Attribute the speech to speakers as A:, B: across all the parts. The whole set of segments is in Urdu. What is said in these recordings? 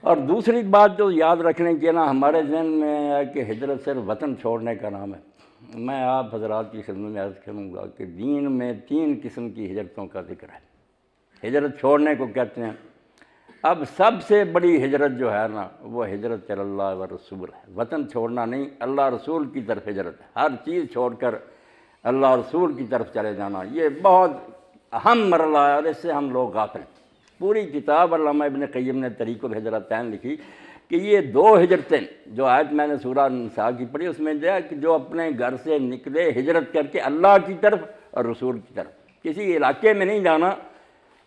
A: اور دوسری بات جو یاد رکھنے کی نا ہمارے ذہن میں ہے کہ ہجرت صرف وطن چھوڑنے کا نام ہے۔ میں آپ حضرات کی خدمت میں عرض کروں گا کہ دین میں 3 قسم کی ہجرتوں کا ذکر ہے۔ ہجرت چھوڑنے کو کہتے ہیں۔ اب سب سے بڑی ہجرت جو ہے نا وہ ہجرت اللہ و رسول ہے، وطن چھوڑنا نہیں، اللہ رسول کی طرف ہجرت ہے۔ ہر چیز چھوڑ کر اللہ رسول کی طرف چلے جانا، یہ بہت اہم مرحلہ ہے اور اس سے ہم لوگ غافل ہیں۔ پوری کتاب علامہ ابن قیم نے طریق الہجرتین لکھی کہ یہ 2 ہجرتیں جو آیت میں نے سورہ نساء کی پڑھی اس میں دیا کہ جو اپنے گھر سے نکلے ہجرت کر کے اللہ کی طرف اور رسول کی طرف، کسی علاقے میں نہیں جانا،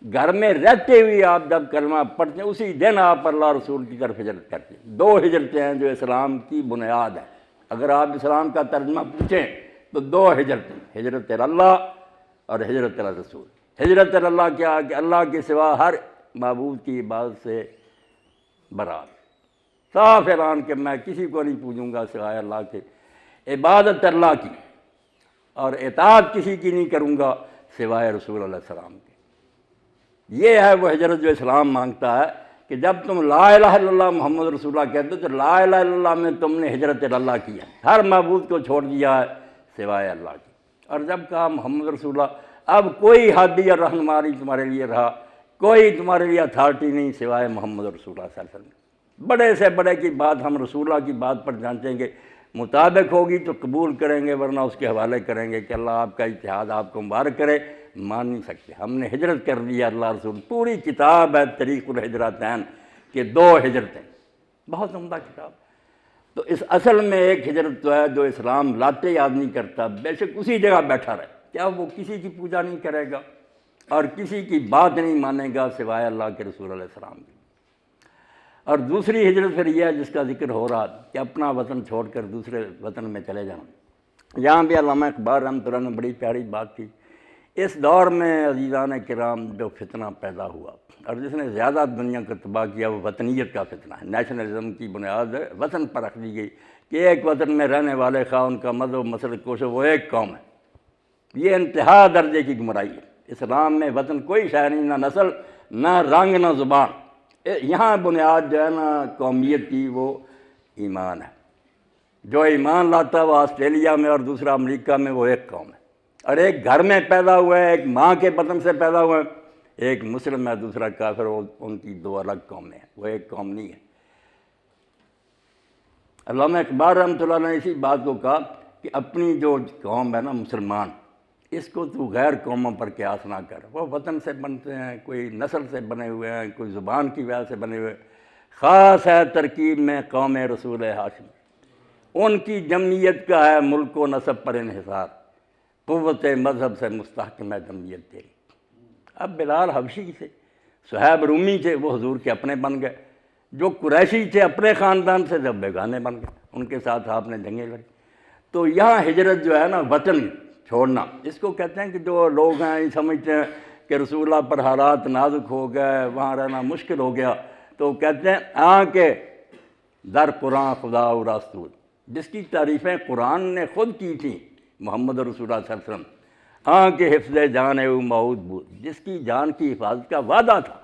A: گھر میں رہتے ہوئے آپ جب کلمہ پڑھتے ہیں اسی دن آپ اللہ رسول کی طرف ہجرت کرتے ہیں۔ 2 ہجرتیں ہیں جو اسلام کی بنیاد ہے۔ اگر آپ اسلام کا ترجمہ پوچھیں تو 2 ہجرتیں، ہجرت اللہ اور ہجرت رسول۔ ہجرت اللہ کیا کہ اللہ کے سوا ہر معبود کی عبادت سے برات، صاف اعلان کہ میں کسی کو نہیں پوجوں گا سوائے اللہ کے، عبادت اللہ کی اور اطاعت کسی کی نہیں کروں گا سوائے رسول علیہ السلام کے۔ یہ ہے وہ ہجرت جو اسلام مانگتا ہے کہ جب تم لا الہ الا اللہ محمد رسول اللہ کہتے ہو تو لا الہ الا اللہ میں تم نے ہجرت اللہ کی ہے، ہر معبود کو چھوڑ دیا ہے سوائے اللہ کی۔ اور جب کہا محمد رسول اللہ، اب کوئی ہادی اور رہنمائی تمہارے لیے رہا، کوئی تمہارے لیے اتھارٹی نہیں سوائے محمد رسول اللہ صلی اللہ علیہ وسلم۔ بڑے سے بڑے کی بات ہم رسول اللہ کی بات پر جانچیں گے، مطابق ہوگی تو قبول کریں گے ورنہ اس کے حوالے کریں گے کہ اللہ آپ کا اتحاد آپ کو مبارک کرے، مان نہیں سکتے۔ ہم نے ہجرت کر لی ہے اللہ رسول، پوری کتاب ہے طریق الہجرتین کہ 2 ہجرتیں، بہت عمدہ کتاب۔ تو اس اصل میں ایک ہجرت تو ہے جو اسلام لاتے یاد نہیں کرتا، بے شک اسی جگہ بیٹھا رہے، کیا وہ کسی کی پوجا نہیں کرے گا اور کسی کی بات نہیں مانے گا سوائے اللہ کے رسول علیہ السلام کی۔ اور دوسری ہجرت پھر یہ ہے جس کا ذکر ہو رہا کہ اپنا وطن چھوڑ کر دوسرے وطن میں چلے جانا۔ یہاں بھی علامہ اقبال رحمۃ اللہ نے بڑی پیاری بات کی۔ اس دور میں عزیزان کرام جو فتنہ پیدا ہوا اور جس نے زیادہ دنیا کو تباہ کیا وہ وطنیت کا فتنہ ہے۔ نیشنلزم کی بنیاد وطن پر رکھ دی گئی کہ ایک وطن میں رہنے والے خواہ ان کا مذہب مسلک کوش وہ ایک قوم ہے۔ یہ انتہا درجے کی گمراہی ہے۔ اسلام میں وطن کوئی شے نہیں، نہ نسل، نہ رنگ، نہ زبان۔ یہاں بنیاد جو ہے نا قومیت کی وہ ایمان ہے۔ جو ایمان لاتا ہے وہ آسٹریلیا میں اور دوسرا امریکہ میں وہ ایک قوم ہے، اور ایک گھر میں پیدا ہوا ہے، ایک ماں کے بطن سے پیدا ہوا ہے، ایک مسلم ہے دوسرا کافر، ان کی 2 الگ قومیں ہیں، وہ ایک قوم نہیں ہے۔ علامہ اقبال رحمۃ اللہ نے اسی بات کو کہا کہ اپنی جو قوم ہے نا مسلمان، اس کو تو غیر قوموں پر قیاس نہ کر۔ وہ وطن سے بنتے ہیں، کوئی نسل سے بنے ہوئے ہیں، کوئی زبان کی وجہ سے بنے ہوئے، خاص ہے ترکیب میں قوم رسول ہاشم، ان کی جمعیت کا ہے ملک و نسب پر انحصار، قوت مذہب سے مستحکم ہے جمعیت تیری۔ اب بلال حبشی تھے، صہیب رومی تھے، وہ حضور کے اپنے بن گئے، جو قریشی تھے اپنے خاندان سے جب بیگانے بن گئے، ان کے ساتھ آپ نے جنگیں لڑی۔ تو یہاں ہجرت جو ہے نا وطن چھوڑنا، اس کو کہتے ہیں کہ جو لوگ ہیں سمجھتے ہیں کہ رسول اللہ پر حالات نازک ہو گئے، وہاں رہنا مشکل ہو گیا، تو کہتے ہیں کے در قرآن خدا و رسول، جس کی تعریفیں قرآن نے خود کی تھیں، محمد رسول اللہ صلی اللہ علیہ وسلم، کے حفظ جان او موعود بود، جس کی جان کی حفاظت کا وعدہ تھا،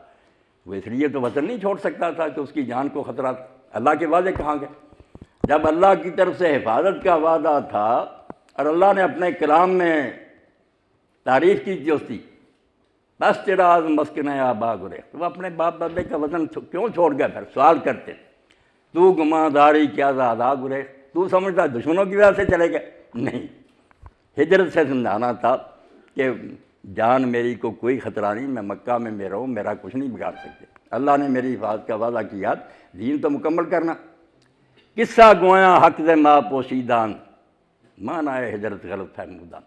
A: وہ اس لیے تو وطن نہیں چھوڑ سکتا تھا کہ اس کی جان کو خطرہ تھا۔ اللہ کے وعدے کہاں گئے؟ جب اللہ کی طرف سے حفاظت کا وعدہ تھا اور اللہ نے اپنے کلام میں تعریف کی تھی اس کی، بس تیرا آز مسکن آبا گرے، وہ اپنے باپ دادے کا وطن کیوں چھوڑ گیا؟ پھر سوال کرتے تو گماں داری کیا زادہ گرے، تو سمجھتا دشمنوں کی وجہ سے چلے گئے؟ نہیں، ہجرت سے سمجھانا تھا کہ جان میری کو کوئی خطرہ نہیں، میں مکہ میں میرا ہوں، میرا کچھ نہیں بگاڑ سکتے، اللہ نے میری حفاظت کا وعدہ کیا، دین تو مکمل کرنا۔ قصہ گویا حق دے ماں پوشیدان، معنی ہجرت غلط فہمودان،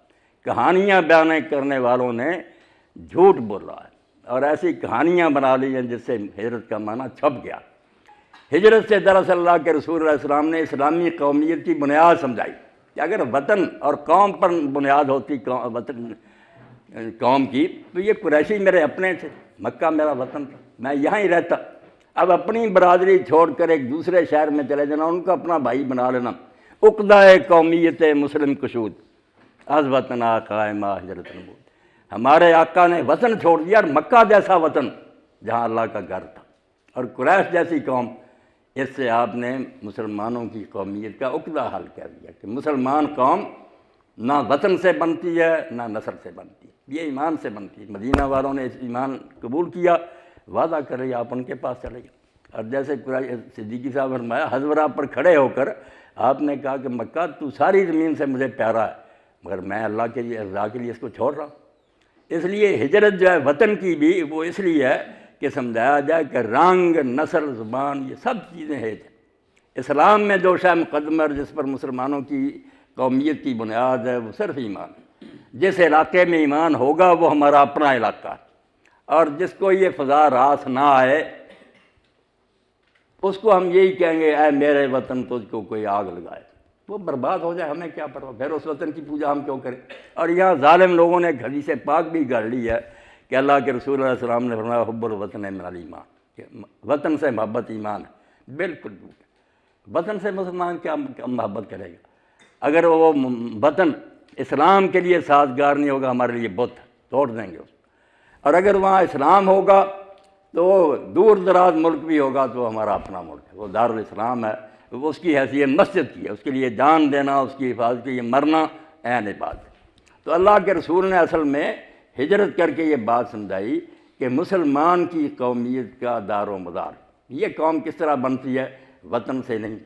A: کہانیاں بیان کرنے والوں نے جھوٹ بولا ہے اور ایسی کہانیاں بنا لی ہیں جس سے ہجرت کا معنی چھپ گیا۔ ہجرت سے دراصل اللہ کے رسول علیہ السلام نے اسلامی قومیت کی بنیاد سمجھائی کہ اگر وطن اور قوم پر بنیاد ہوتی وطن قوم کی تو یہ قریشی میرے اپنے تھے، مکہ میرا وطن تھا، میں یہاں ہی رہتا۔ اب اپنی برادری چھوڑ کر ایک دوسرے شہر میں چلے جانا، ان کو اپنا بھائی بنا لینا، عقدہ قومیت مسلم کشود از وطن قائمہ ہجرت نبود، ہمارے آقا نے وطن چھوڑ دیا، اور مکہ جیسا وطن جہاں اللہ کا گھر تھا، اور قریش جیسی قوم، اس سے آپ نے مسلمانوں کی قومیت کا عقدہ حل کر دیا کہ مسلمان قوم نہ وطن سے بنتی ہے نہ نسل سے بنتی ہے، یہ ایمان سے بنتی ہے۔ مدینہ والوں نے اس ایمان قبول کیا، وعدہ کرے آپ ان کے پاس چلے گئے۔ اور جیسے صدیقی صاحب فرمایا، حضرہ پر کھڑے ہو کر آپ نے کہا کہ مکہ تو ساری زمین سے مجھے پیارا ہے، مگر میں اللہ کے لیے رضا کے لیے اس کو چھوڑ رہا ہوں۔ اس لیے ہجرت جو ہے وطن کی بھی وہ اس لیے ہے کہ سمجھایا جائے کہ رنگ، نسل، زبان، یہ سب چیزیں ہیں۔ اسلام میں جو شے مقدم ہے جس پر مسلمانوں کی قومیت کی بنیاد ہے وہ صرف ایمان ہے۔ جس علاقے میں ایمان ہوگا وہ ہمارا اپنا علاقہ ہے، اور جس کو یہ فضا راس نہ آئے اس کو ہم یہی کہیں گے اے میرے وطن تجھ کو کوئی آگ لگائے، وہ برباد ہو جائے، ہمیں کیا پرواہ، پھر اس وطن کی پوجا ہم کیوں کریں۔ اور یہاں ظالم لوگوں نے ایک حدیث پاک بھی گڑھ لی ہے کہ اللہ کے رسول علیہ السلام نے فرمایا حب الوطن من الایمان، کہ وطن سے محبت ایمان ہے۔ بالکل جھوٹ ہے، وطن سے مسلمان کیا محبت کرے گا؟ اگر وہ وطن اسلام کے لیے سازگار نہیں ہوگا، ہمارے لیے بت توڑ دیں گے اس، اور اگر وہاں اسلام ہوگا تو دور دراز ملک بھی ہوگا تو ہمارا اپنا ملک ہے، وہ دارالاسلام ہے، وہ اس کی حیثیت مسجد کی ہے، اس کے لیے جان دینا، اس کی حفاظت کے لیے مرنا عین عبادت ہے۔ تو اللہ کے رسول نے اصل میں ہجرت کر کے یہ بات سمجھائی کہ مسلمان کی قومیت کا دار و مدار، یہ قوم کس طرح بنتی ہے؟ وطن سے نہیں،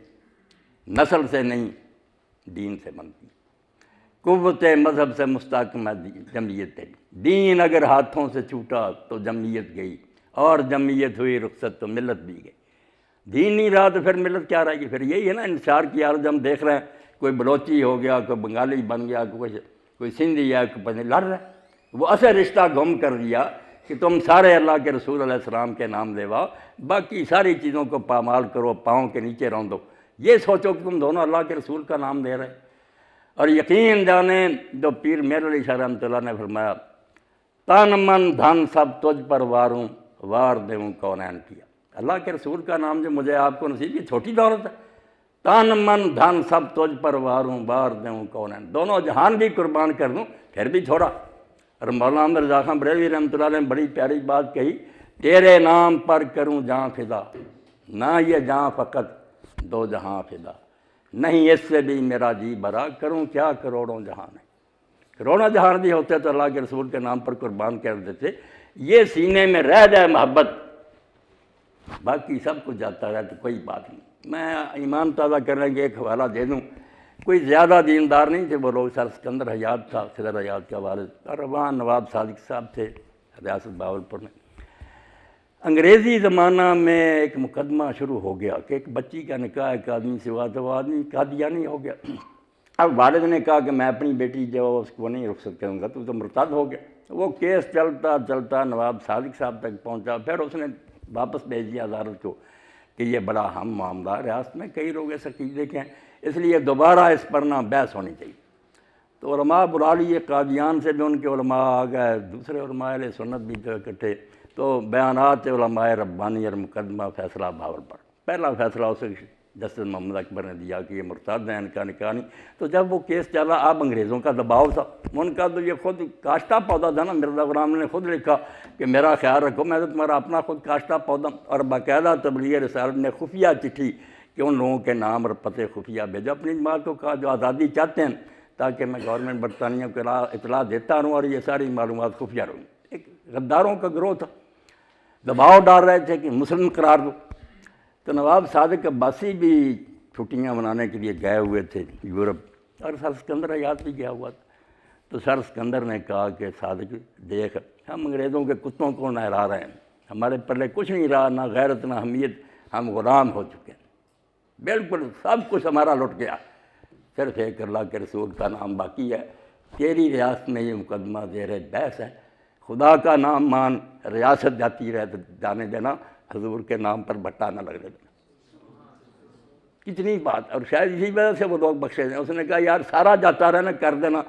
A: نسل سے نہیں، دین سے بنتی ہے۔ قوت مذہب سے مستحکم ہے جمعیت تیری، دین اگر ہاتھوں سے چھوٹا تو جمعیت گئی، اور جمعیت ہوئی رخصت تو ملت بھی گئی۔ دین نہیں رہا تو پھر ملت کیا رہے گی؟ پھر یہی ہے نا انتشار کی حالت ہم دیکھ رہے ہیں، کوئی بلوچی ہو گیا، کوئی بنگالی بن گیا، کوئی سندھی ہے، کوئی لڑ رہا ہے۔ وہ اصل رشتہ گم کر دیا کہ تم سارے اللہ کے رسول علیہ السلام کے نام لیواؤ، باقی ساری چیزوں کو پامال کرو، پاؤں کے نیچے روندو، یہ سوچو کہ تم دونوں اللہ کے رسول کا نام دے رہے۔ اور یقین جانیں جو پیر میر علی شاہ رحمۃ اللہ نے فرمایا، تن من دھن سب تجھ پر واروں، وار دیوں کونین کیا۔ اللہ کے رسول کا نام جو مجھے آپ کو نصیب، یہ چھوٹی دولت ہے۔ تن من دھن سب تجھ پر واروں، وار دیوں کونین، دونوں جہان بھی قربان کر دوں پھر بھی چھوڑا۔ اور مولانا احمد رضا خان بریلوی رحمۃ اللہ نے بڑی پیاری بات کہی، تیرے نام پر کروں جاں فدا، نہ یہ جاں فقط دو جہاں فدا، نہیں اس سے بھی میرا جی برا، کروں کیا کروڑوں جہان ہے۔ کروڑوں جہان بھی ہوتے تو اللہ کے رسول کے نام پر قربان کر دیتے۔ یہ سینے میں رہ جائے محبت، باقی سب کچھ جاتا رہے تو کوئی بات نہیں۔ میں ایمان تازہ کرنے کے ایک حوالہ دے دوں، کوئی زیادہ دیندار نہیں تھے وہ لوگ، سر سکندر حیات تھا، صدر حیات کا والد، اور وہاں نواب صادق صاحب تھے ریاست بہاولپور میں۔ انگریزی زمانہ میں ایک مقدمہ شروع ہو گیا کہ ایک بچی کا نکاح ایک آدمی سے ہوا تو وہ آدمی قادیانی ہو گیا۔ اب والد نے کہا کہ میں اپنی بیٹی جو اس کو نہیں رخصت کروں گا، تو مرتد ہو گیا۔ وہ کیس چلتا چلتا نواب صادق صاحب تک پہنچا، پھر اس نے واپس بھیج دیا عدالت کو کہ یہ بڑا اہم معاملہ، ریاست میں کئی لوگ ایسے عقیدے کے ہیں، اس لیے دوبارہ اس پر نہ بحث ہونی چاہیے۔ تو علماء بلا لیے، قادیان سے بھی ان کے علماء آ گئے، دوسرے علماء اہل سنت بھی جو اکٹھے، تو بیانات علماء ربانی اور مقدمہ فیصلہ بہاولپور۔ پہلا فیصلہ اسے جسٹس محمد اکبر نے دیا کہ یہ مرتد ہیں، ان کا نکاح نہیں۔ تو جب وہ کیس چلا، اب انگریزوں کا دباؤ تھا، ان کا تو یہ خود کاشتہ پودا تھا نا، مرزا غلام نے خود لکھا کہ میرا خیال رکھو، میں تو تمہارا اپنا خود کاشتہ پودا، اور باقاعدہ تبلیغ رسالت نے خفیہ چٹھی کہ ان لوگوں کے نام اور پتے خفیہ بھیجا، اپنی جماعت کو کہا جو آزادی چاہتے ہیں تاکہ میں گورنمنٹ برطانیہ کو اطلاع دیتا رہوں اور یہ ساری معلومات خفیہ رہوں۔ ایک غداروں کا گروہ تھا، دباؤ ڈال رہے تھے کہ مسلم قرار دو۔ تو نواب صادق عباسی بھی چھٹیاں منانے کے لیے گئے ہوئے تھے یورپ، اور سر سکندر حیات بھی گیا ہوا تھا۔ تو سر سکندر نے کہا کہ صادق دیکھ، ہم انگریزوں کے کتوں کو نہلا رہے ہیں، ہمارے پلے کچھ نہیں رہا، نہ غیرت نہ حمیت، ہم غلام ہو چکے ہیں، بالکل سب کچھ ہمارا لٹ گیا، صرف ایک اللہ کے رسول کا نام باقی ہے۔ تیری ریاست میں یہ مقدمہ زیر بحث ہے، خدا کا نام مان، ریاست جاتی رہے تو جانے دینا، حضور کے نام پر بٹا نہ لگنے دینا۔ کتنی بات، اور شاید اسی وجہ سے وہ لوگ بخشے ہیں۔ اس نے کہا یار سارا جاتا رہنا کر دینا،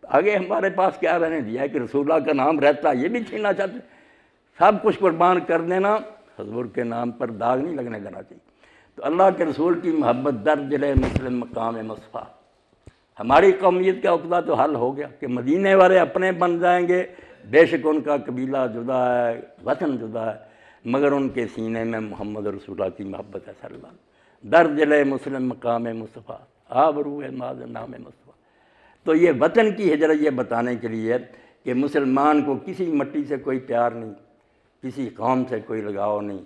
A: آگے ہمارے پاس کیا رہنے دیا ہے کہ رسول اللہ کا نام رہتا، یہ بھی چھیننا چاہتے، سب کچھ قربان کر دینا، حضور کے نام پر داغ نہیں لگنے دینا چاہیے۔ تو اللہ کے رسول کی محبت در دل مسلم مقام مصطفیٰ، ہماری قومیت کا عقدہ تو حل ہو گیا کہ مدینے والے اپنے بن جائیں گے، بے شک ان کا قبیلہ جدا ہے، وطن جدا ہے، مگر ان کے سینے میں محمد رسول اللہ کی محبت ہے صلی اللہ علیہ وسلم۔ در دل مسلم مقام مصطفیٰ، آبرو ماذ نام مصطفیٰ۔ تو یہ وطن کی ہجرت یہ بتانے کے لیے کہ مسلمان کو کسی مٹی سے کوئی پیار نہیں، کسی قوم سے کوئی لگاؤ نہیں،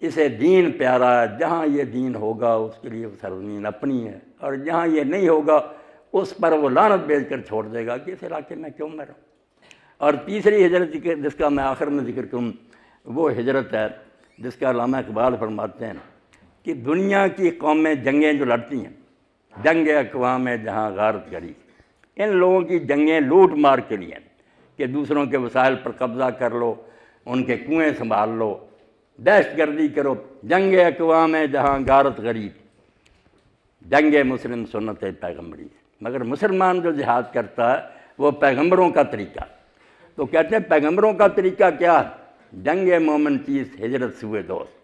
A: اسے دین پیارا ہے۔ جہاں یہ دین ہوگا اس کے لیے وہ سرزمین اپنی ہے، اور جہاں یہ نہیں ہوگا اس پر وہ لعنت بھیج کر چھوڑ دے گا کہ اس علاقے میں کیوں میں رہوں۔ اور تیسری ہجرت جس کا میں آخر میں ذکر کروں وہ ہجرت ہے جس کا علامہ اقبال فرماتے ہیں کہ دنیا کی قومیں جنگیں جو لڑتی ہیں، جنگ اقوام جہاں غارت گری، ان لوگوں کی جنگیں لوٹ مار کے لیے کہ دوسروں کے وسائل پر قبضہ کر لو، ان کے کنویں سنبھال لو، دہشت گردی کرو۔ جنگ اقوام جہاں غارت غریب، جنگ مسلم سنت پیغمبری۔ مگر مسلمان جو جہاد کرتا ہے وہ پیغمبروں کا طریقہ، تو کہتے ہیں پیغمبروں کا طریقہ کیا ہے؟ جنگ مومن چیز ہجرت سوئے دوست۔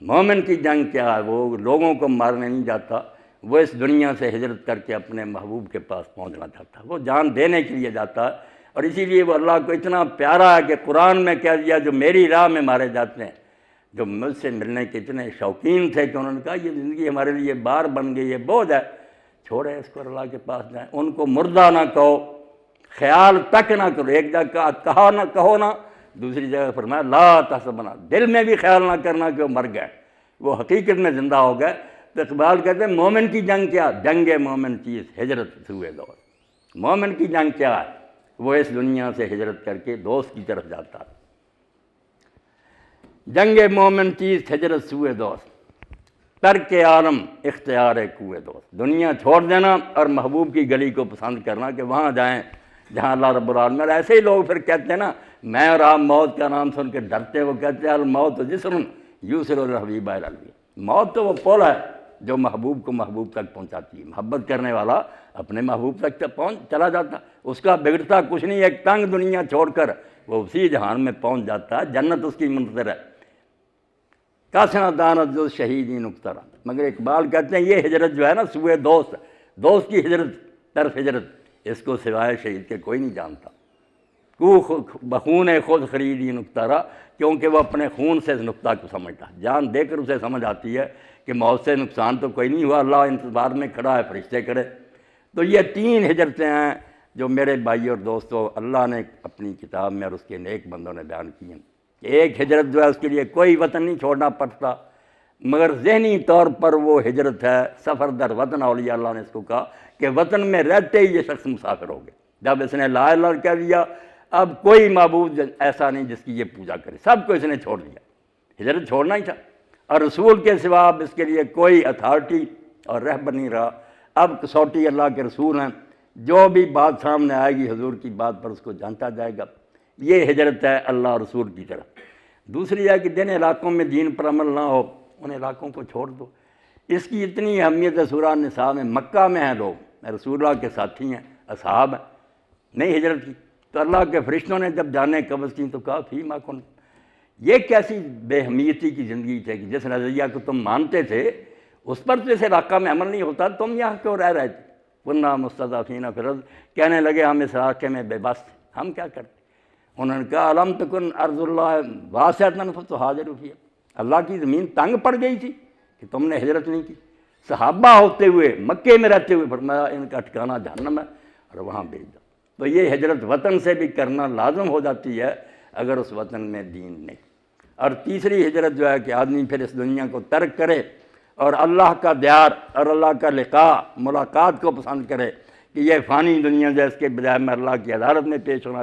A: مومن کی جنگ کیا ہے؟ وہ لوگوں کو مارنے نہیں جاتا، وہ اس دنیا سے ہجرت کر کے اپنے محبوب کے پاس پہنچنا چاہتا ہے، وہ جان دینے کے لیے جاتا ہے۔ اور اسی لیے وہ اللہ کو اتنا پیارا ہے کہ قرآن میں کہہ دیا جو میری راہ میں مارے جاتے ہیں، جو مجھ سے ملنے کے اتنے شوقین تھے کہ انہوں نے کہا یہ زندگی ہمارے لیے بار بن گئی ہے، بوجھ ہے، چھوڑے اس کو، اللہ کے پاس جائیں۔ ان کو مردہ نہ کہو، خیال تک نہ کرو، ایک جگہ کہا نہ کہو نہ، دوسری جگہ فرمایا لا تحسبنا، دل میں بھی خیال نہ کرنا کہ وہ مر گئے، وہ حقیقت میں زندہ ہو گئے۔ تو اقبال کہتے ہیں مومن کی جنگ کیا؟ جنگ مومن چیز ہجرت سوئے دوست۔ مومن کی جنگ کیا ہے؟ وہ اس دنیا سے ہجرت کر کے دوست کی طرف جاتا ہے۔ جنگ مومن چیز ہجرت سوئے دوست، ترک عالم اختیار کوئے دوست۔ دنیا چھوڑ دینا اور محبوب کی گلی کو پسند کرنا کہ وہاں جائیں جہاں اللہ رب العالمین۔ اور ایسے ہی لوگ پھر کہتے ہیں نا، میں اور آپ موت کا نام سن کے ڈرتے، وہ کہتے ہیں الموت جسر یوصل الحبیب الی الحبیب۔ موت تو وہ پل ہے جو محبوب کو محبوب تک پہنچاتی ہے۔ محبت کرنے والا اپنے محبوب تک چلا جاتا، اس کا بگڑتا کچھ نہیں، ایک تنگ دنیا چھوڑ کر وہ اسی جہان میں پہنچ جاتا ہے، جنت اس کی منتظر ہے۔ کاسنا دانت جو شہیدی نقطرہ۔ مگر اقبال کہتے ہیں یہ ہجرت جو ہے نا سوئے دوست، دوست کی ہجرت، طرف ہجرت، اس کو سوائے شہید کے کوئی نہیں جانتا۔ کو بخون خود خریدی نقطرہ، کیونکہ وہ اپنے خون سے اس نقطہ کو سمجھتا ہے، جان دے کر اسے سمجھ آتی ہے کہ موت سے نقصان تو کوئی نہیں ہوا، اللہ انتظار میں کھڑا ہے، فرشتے کھڑے۔ تو یہ تین ہجرتیں ہیں جو میرے بھائی اور دوستوں اللہ نے اپنی کتاب میں اور اس کے نیک بندوں نے بیان کی ہیں۔ ایک ہجرت جو ہے اس کے لیے کوئی وطن نہیں چھوڑنا پڑتا، مگر ذہنی طور پر وہ ہجرت ہے سفر در وطن۔ اولیاء اللہ نے اس کو کہا کہ وطن میں رہتے ہی یہ شخص مسافر ہو گئے۔ جب اس نے لا الہ الا اللہ کہہ دیا، اب کوئی معبود ایسا نہیں جس کی یہ پوجا کرے، سب کو اس نے چھوڑ دیا، ہجرت چھوڑنا ہی تھا۔ اور رسول کے سوا اب اس کے لیے کوئی اتھارٹی اور رہبر نہیں رہا۔ اب کسوٹی اللہ کے رسول ہیں، جو بھی بات سامنے آئے گی حضور کی بات پر اس کو جانتا جائے گا۔ یہ ہجرت ہے اللہ رسول کی طرف۔ دوسری ہے کہ جن علاقوں میں دین پر عمل نہ ہو ان علاقوں کو چھوڑ دو۔ اس کی اتنی اہمیت ہے سورہ النساء میں۔ مکہ میں ہیں لوگ، رسول اللہ کے ساتھی ہیں، اصحاب ہیں، نہیں ہجرت کی، تو اللہ کے فرشتوں نے جب جانیں قبض کی تو کہا فی ما کن۔ یہ کیسی بے اہمیتی کی زندگی تھی کہ جس نظریہ کو تم مانتے تھے اس پر تو اس علاقہ میں عمل نہیں ہوتا، تم یہاں کیوں رہ رہے تھے؟ کنّا مستضعفین فی الارض، کہنے لگے ہم اس علاقے میں بے بس تھے، ہم کیا کرتے؟ انہوں نے کہا الم تکن ارض اللہ واسعۃ فتہاجروا فیہا، اللہ کی زمین تنگ پڑ گئی تھی کہ تم نے ہجرت نہیں کی۔ صحابہ ہوتے ہوئے مکے میں رہتے ہوئے فرمایا ان کا ٹھکانہ جہنم ہے اور وہاں بھیج دو۔ تو یہ ہجرت وطن سے بھی کرنا لازم ہو جاتی ہے اگر اس وطن میں دین نہیں۔ اور تیسری ہجرت جو ہے کہ آدمی پھر اس دنیا کو ترک کرے اور اللہ کا دیار اور اللہ کا لقاء ملاقات کو پسند کرے کہ یہ فانی دنیا جو ہے اس کے بجائے میں اللہ کی عدالت میں پیش ہونا